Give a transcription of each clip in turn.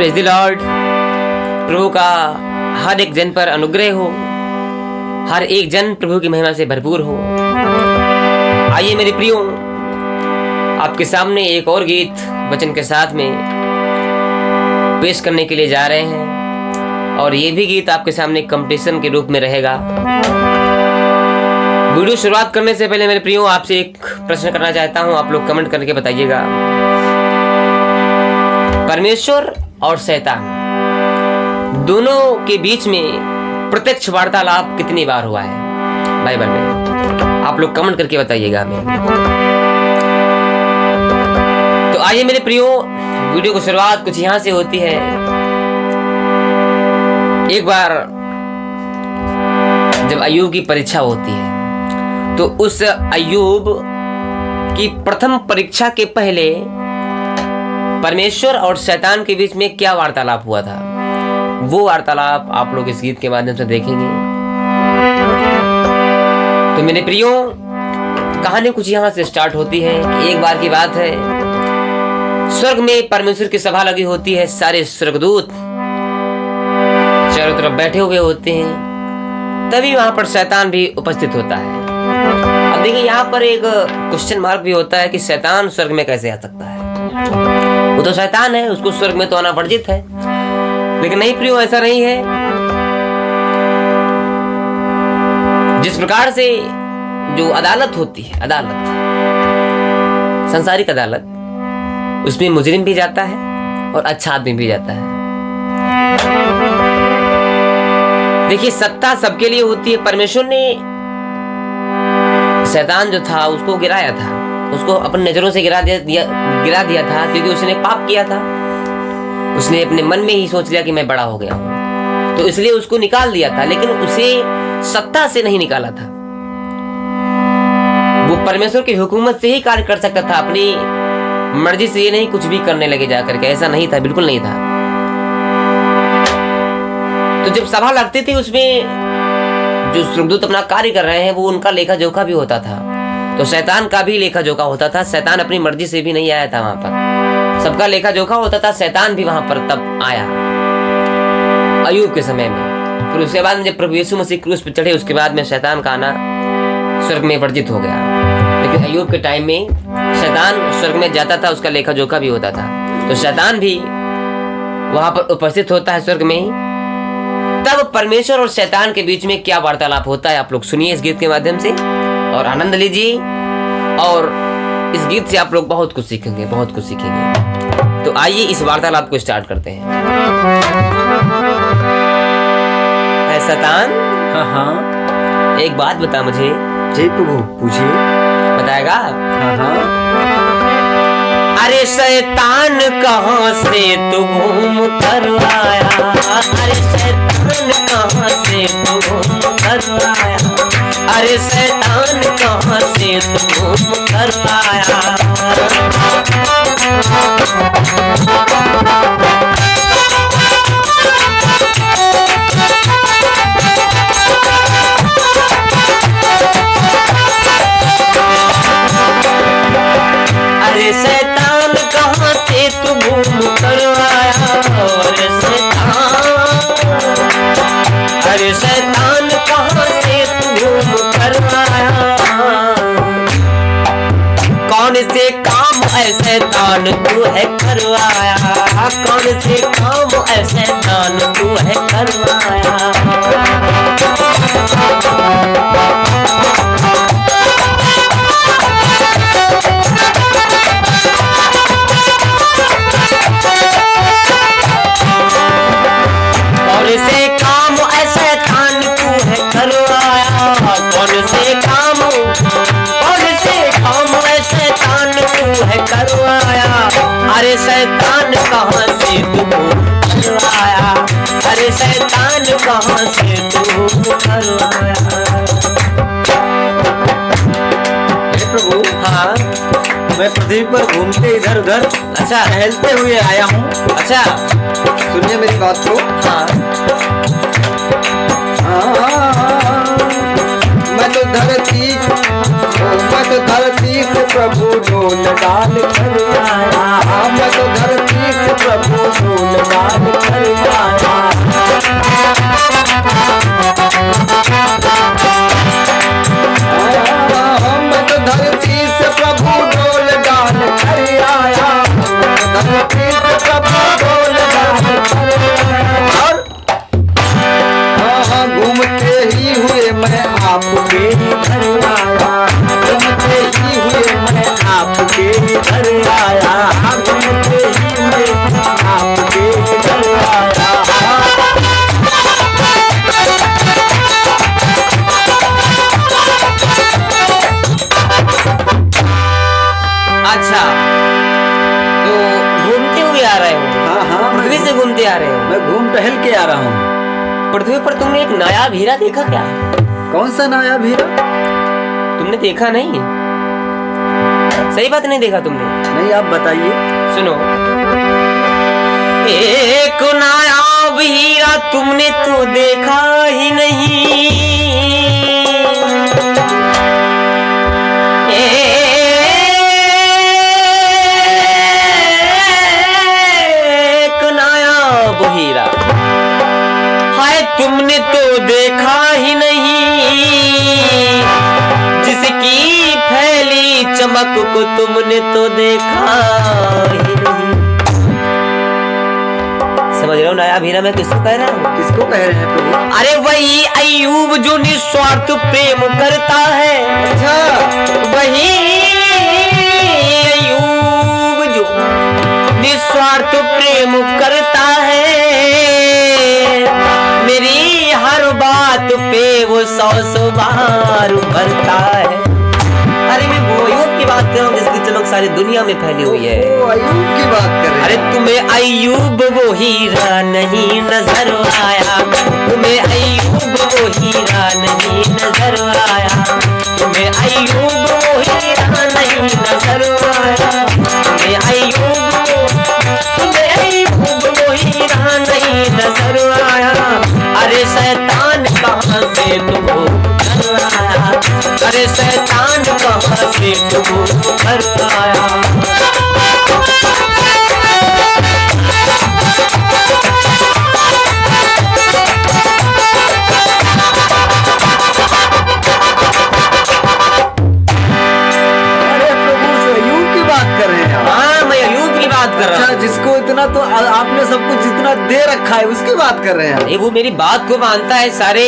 Praise the Lord. प्रभु का हर एक जन पर अनुग्रह हो, हर एक जन प्रभु की महिमा से भरपूर हो। आइए मेरे प्रियो, आपके सामने एक और गीत वचन के साथ में पेश करने के लिए जा रहे हैं, और ये भी गीत आपके सामने कंपटीशन के रूप में रहेगा। वीडियो शुरुआत करने से पहले मेरे प्रियो, आपसे एक प्रश्न करना चाहता हूं, आप लोग कमेंट करके बताइएगा। परमेश्वर और शैतान दोनों के बीच में प्रत्यक्ष वार्तालाप कितनी बार हुआ है बाइबल में? आप लोग कमेंट करके बताइएगा हमें। तो आइए मेरे प्रियो, वीडियो की शुरुआत कुछ यहां से होती है। एक बार जब अय्यूब की परीक्षा होती है, तो उस अय्यूब की प्रथम परीक्षा के पहले परमेश्वर और शैतान के बीच में क्या वार्तालाप हुआ था, वो वार्तालाप आप लोग इस गीत के माध्यम से देखेंगे। तो मेरे प्रियो, कहानी कुछ यहां से स्टार्ट होती है कि एक बार की बात है, स्वर्ग में परमेश्वर की सभा लगी होती है। सारे स्वर्गदूत चारों तरफ बैठे हुए होते हैं। तभी वहां पर शैतान भी उपस्थित होता है। अब देखिए, यहाँ पर एक क्वेश्चन मार्क भी होता है कि शैतान स्वर्ग में कैसे आ सकता है? वो तो शैतान है, उसको स्वर्ग में तो आना वर्जित है। लेकिन नहीं प्रियो, ऐसा नहीं है। जिस प्रकार से जो अदालत होती है, अदालत, संसारिक अदालत, उसमें मुजरिम भी जाता है और अच्छा आदमी भी जाता है। देखिए, सत्ता सबके लिए होती है। परमेश्वर ने शैतान जो था उसको गिराया था, उसको अपनी नजरों से गिरा दिया था, क्योंकि उसने पाप किया था। उसने अपने मन में ही सोच लिया कि मैं बड़ा हो गया हूं, तो इसलिए उसको निकाल दिया था। लेकिन उसे सत्ता से नहीं निकाला था। वो परमेश्वर की हुकूमत से ही कार्य कर सकता था, अपनी मर्जी से ये नहीं कुछ भी करने लगे जाकर के। ऐसा नहीं था, बिल्कुल नहीं था। तो जब सभा लगती थी, उसमें जो स्वर्गदूत अपना कार्य कर रहे हैं, वो उनका लेखा जोखा भी होता था। तो शैतान का भी लेखा जोखा होता था। शैतान अपनी मर्जी से भी नहीं आया था वहां पर, सबका लेखा जोखा होता था। शैतान भी वहां पर तब आया अय्यूब के समय में। फिर उसके बाद जब प्रभु यीशु मसीह क्रूस पर चढ़े, उसके बाद में शैतान का आना स्वर्ग में वर्जित हो गया। लेकिन अय्यूब के टाइम में शैतान स्वर्ग में जाता था, उसका लेखा जोखा भी होता था। तो शैतान भी वहां पर उपस्थित होता है स्वर्ग में। तब परमेश्वर और शैतान के बीच में क्या वार्तालाप होता है, आप लोग सुनिए इस गीत के माध्यम से और आनंद लीजिए। और इस गीत से आप लोग बहुत कुछ सीखेंगे, बहुत कुछ सीखेंगे। तो आइए इस वार्तालाप को स्टार्ट करते हैं। है शैतान? हाँ। एक बात बता मुझे। जी प्रभु, पूछिए। बताएगा? हाँ। अरे शैतान कहाँ से तू घूम कर आया? अरे शैतान कहाँ से तू घूम कर आया? अरे शैतान कहाँ से तू घूम कर आया? अरे शैतान कहाँ से तू घूम कर आया? अरे शैतान कहाँ से तू घूम कर आया? कौन से काम ऐसे शैतान तू है करवाया? कौन से काम ऐसे शैतान तू है करवाया? कौन से काम ऐसे शैतान तू है करवाया? कौन से काम ऐसे शैतान तू है करवाया? अरे शैतान कहाँ से तू करवाया? अरे शैतान कहाँ से तू करवाया? प्रभु, हाँ, मैं पृथ्वी पर घूमते इधर उधर अच्छा, टहलते हुए आया हूँ। अच्छा, सुनिए मेरी बात को। हाँ, मैं तो धरती से प्रभु डोल डाल कर आया। मैं तो धरती से प्रभु डोल डाल घूमते आ रहे हो? मैं घूम टहल के आ रहा हूँ। पृथ्वी पर तुमने एक नायाब हीरा देखा क्या? कौन सा नायाब हीरा? तुमने देखा नहीं? सही बात नहीं देखा तुमने? नहीं, आप बताइए। सुनो, एक नायाब हीरा तुमने तो देखा ही नहीं, एक नायाब हीरा हाय तुमने तो देखा ही नहीं, जिसकी फैली चमक को तुमने तो देखा ही नहीं। समझ रहे हो नायाब हीरा मैं किसको कह रहा हूँ? किसको कह रहे हैं प्रभु? अरे वही अय्यूब जो निस्वार्थ प्रेम करता है। अच्छा, वही अय्यूब जो निस्वार्थ प्रेम करता है, मेरी हर बात पे वो 100 बार भरता है। अरे मैं वो अय्यूब की बात कर रहा हूँ जिसकी चमक सारी दुनिया में फैली हुई है। वो अय्यूब की बात कर रहे हैं। अरे तुम्हें अय्यूब वो हीरा नहीं नजर आया, तुम्हें अय्यूब वो हीरा नहीं नजर आया, तुम्हें अय्यूब वो हीरा नहीं नजर आया, तुम्हें अय्यूब वो हीरा नहीं नजर आया। अरे शैतान कहाँ से तुमको घर आया, अरे शैतान कहाँ से तुमको घर आया। जिसको इतना तो आपने सब कुछ जितना दे रखा है उसकी बात कर रहे हैं। ये वो मेरी बात को मानता है, सारे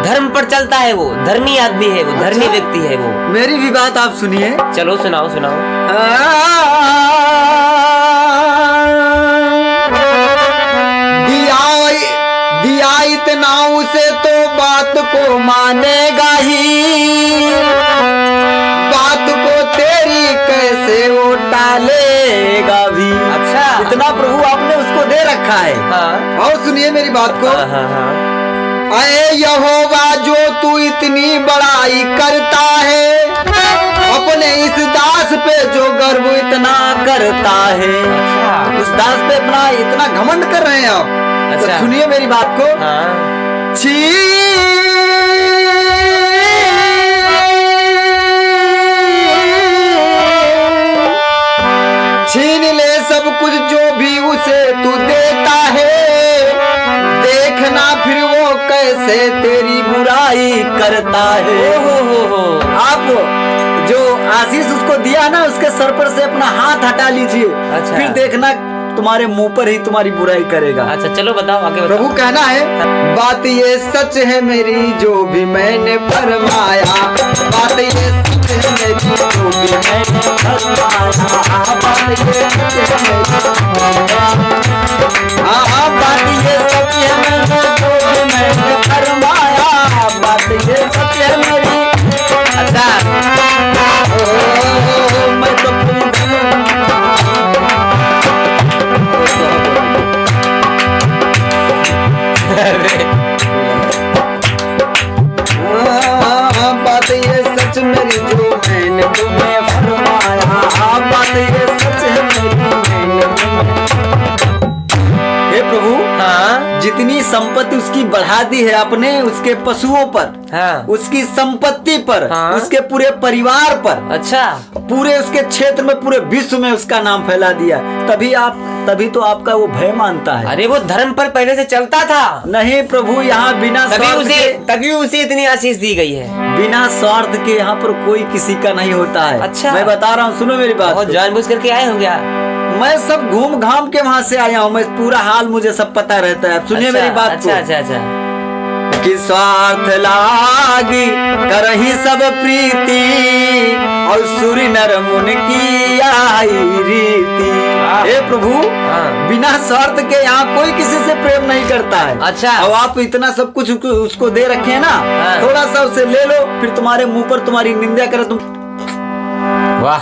धर्म पर चलता है, वो धर्मी आदमी है, वो धर्मी व्यक्ति है वो। मेरी भी बात आप सुनिए। चलो सुनाओ सुनाओ। दिया इतना उसे तो बात को मानेगा ही, बात को तेरी कैसे वो टालेगा भी। अच्छा, इतना प्रभु आपने उसको दे रखा है। हाँ। और सुनिए मेरी बात को। हाँ। अरे यहोवा जो तू इतनी बड़ाई करता है, अपने इस दास पे जो गर्व इतना करता है। अच्छा। उस दास पे अपना इतना घमंड कर रहे हैं आप। अच्छा। तो सुनिए मेरी बात को। हाँ। छीन ले सब कुछ जो भी उसे तू देता है, देखना फिर वो कैसे तेरी बुराई करता है। हो। आप जो आशीष उसको दिया ना, उसके सर पर से अपना हाथ हटा लीजिए। अच्छा। फिर देखना तुम्हारे मुंह पर ही तुम्हारी बुराई करेगा। अच्छा चलो बताओ आगे बताओ। प्रभु कहना है, बात ये सच है मेरी जो भी मैंने फरमाया, बात ये सच है मेरी जो भी मैंने फरमाया, बात ये सच है मेरी, हाँ बात ये सच है मेरी जो भी मैंने फरमाया, बात ये सच है मेरी। अच्छा मैं तो बात ये सच मेरी जो मैंने तुम्हें फरमाया, बात ये सच है मेरी मैंने तुम्हें। हे प्रभु, हाँ जितनी संपत्ति उसकी बढ़ा दी है आपने, उसके पशुओं पर, हाँ। उसकी संपत्ति पर, हाँ। उसके पूरे परिवार पर, अच्छा पूरे उसके क्षेत्र में, पूरे विश्व में उसका नाम फैला दिया। तभी तो आपका वो भय मानता है। अरे वो धर्म पर पहले से चलता था। नहीं प्रभु, यहाँ बिना तभी उसे इतनी आशीष दी गई है। बिना स्वार्थ के यहाँ पर कोई किसी का नहीं होता है। अच्छा। मैं बता रहा हूँ, सुनो मेरी बात। बहुत जानबूझ करके आए हो क्या? मैं सब घूम घाम के वहाँ से आया हूँ, मैं पूरा हाल मुझे सब पता रहता है। सुनिए अच्छा, मेरी बात अच्छा, को। अच्छा अच्छा कि स्वार्थ लागी करही सब प्रीति, और सूर्य नर मुन की आई रीति। हे प्रभु, हाँ। बिना स्वार्थ के यहाँ कोई किसी से प्रेम नहीं करता है। अच्छा। अब आप इतना सब कुछ उसको दे रखे हैं ना, हाँ। थोड़ा सा उसे ले लो, फिर तुम्हारे मुंह पर तुम्हारी निंदा करे तुम। वाह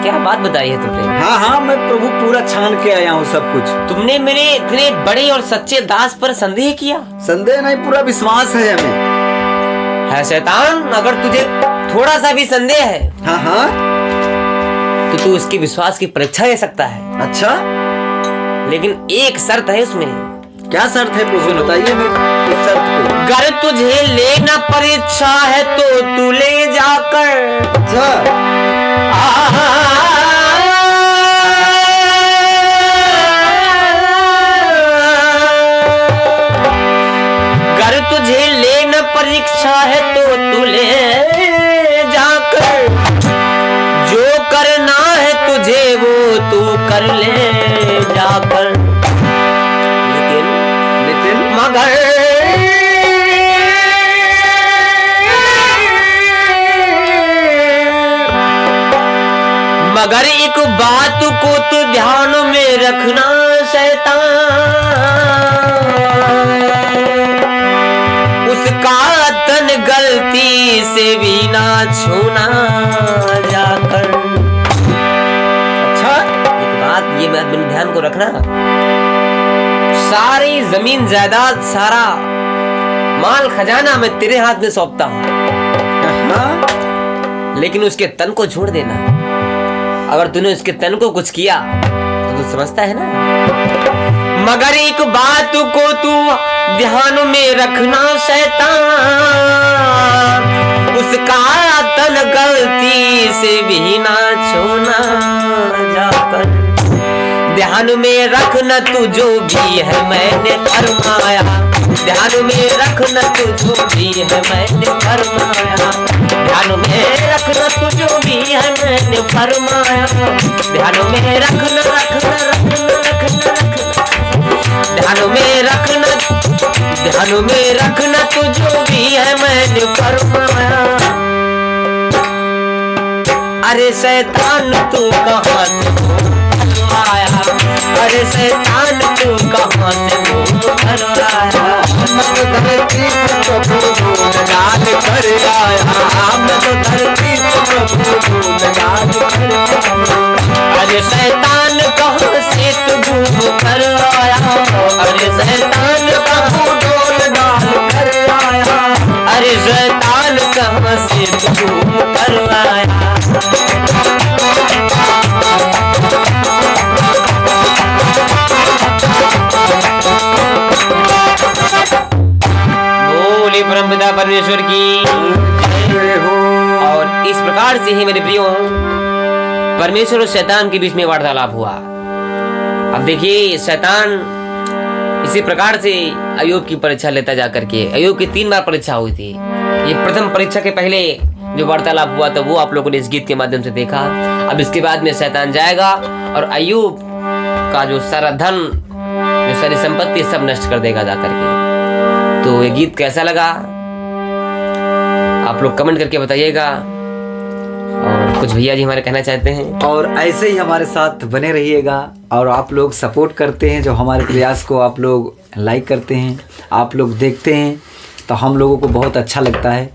क्या बात बताई है तुमने? हाँ हाँ, मैं प्रभु पूरा छान के आया हूँ सब कुछ। तुमने मेरे इतने बड़े और सच्चे दास पर संदेह किया? संदेह नहीं, पूरा विश्वास है हमें। है शैतान, अगर तुझे थोड़ा सा भी संदेह है हाँ हाँ, तो तू उसके विश्वास की परीक्षा ले सकता है। अच्छा, लेकिन एक शर्त है उसमें। क्या शर्त है प्रभु, बताइए मेरे उस शर्त को। अगर तुझे लेना परीक्षा है तो तू ले जाकर अच्छा, अगर तुझे लेना परीक्षा है तो तू ले जाकर, जो करना है तुझे वो तू कर ले जाकर। लेकिन मगर एक बात को तू ध्यान में रखना शैतान, उसका तन गलती से भी ना छूना जाकर। अच्छा, एक बात ये बात मेरे ध्यान को रखना, सारी जमीन जायदाद सारा माल खजाना मैं तेरे हाथ में सौंपता हूँ, लेकिन उसके तन को छोड़ देना। अगर तूने उसके तन को कुछ किया तो तू समझता है ना। मगर एक बात को तू ध्यान में रखना शैतान, उसका तन गलती से भी ना छूना जाकर। ध्यान में रखना तू जो भी है मैंने फरमाया, ध्यान में रखना तू जो भी है मैंने फरमाया, ध्यान में रखना तू जो भी है मैंने फरमाया, ध्यान में रखना रखना रखना रखना रखना, ध्यान में रखना, ध्यान में रखना तू जो भी है मैंने फरमाया। अरे शैतान तू कहाँ से आया, अरे शैतान तू कहाँ से घर आया। मैं तो धरती से प्रभु गुणगान कर आया, मैं तो धरती से प्रभु गुणगान कर आया। अरे शैतान कहाँ से तू घूम कर आया, अरे शैतान कहाँ डोल डाल कर आया, अरे शैतान कहाँ से तू घूम कर आया। बोले परमपिता परमेश्वर की जय हो। और इस प्रकार से ही मेरे प्रियो परमेश्वर और शैतान के बीच में वार्तालाप हुआ। अब देखिए शैतान इसी प्रकार से अय्यूब की परीक्षा लेता जाकर के, अय्यूब की 3 बार परीक्षा हुई थी। ये प्रथम परीक्षा के पहले जो वार्तालाप हुआ था वो आप लोगों ने इस गीत के माध्यम से देखा। अब इसके बाद में शैतान जाएगा और अय्यूब का जो सारा धन, जो सारी संपत्ति सब नष्ट कर देगा जाकर के। तो ये गीत कैसा लगा आप लोग कमेंट करके बताइएगा। और कुछ भैया जी हमारे कहना चाहते हैं। और ऐसे ही हमारे साथ बने रहिएगा। और आप लोग सपोर्ट करते हैं, जो हमारे प्रयास को आप लोग लाइक करते हैं, आप लोग देखते हैं, तो हम लोगों को बहुत अच्छा लगता है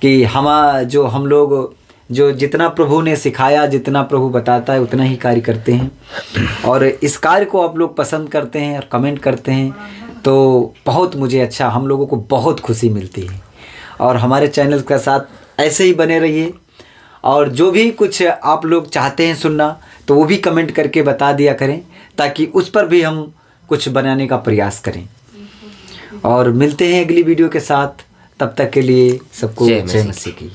कि हम लोग जो जितना प्रभु ने सिखाया, जितना प्रभु बताता है उतना ही कार्य करते हैं। और इस कार्य को आप लोग पसंद करते हैं और कमेंट करते हैं, तो बहुत मुझे अच्छा, हम लोगों को बहुत खुशी मिलती है। और हमारे चैनल के साथ ऐसे ही बने रहिए। और जो भी कुछ आप लोग चाहते हैं सुनना, तो वो भी कमेंट करके बता दिया करें, ताकि उस पर भी हम कुछ बनाने का प्रयास करें। और मिलते हैं अगली वीडियो के साथ, तब तक के लिए सबको जय मसीह की।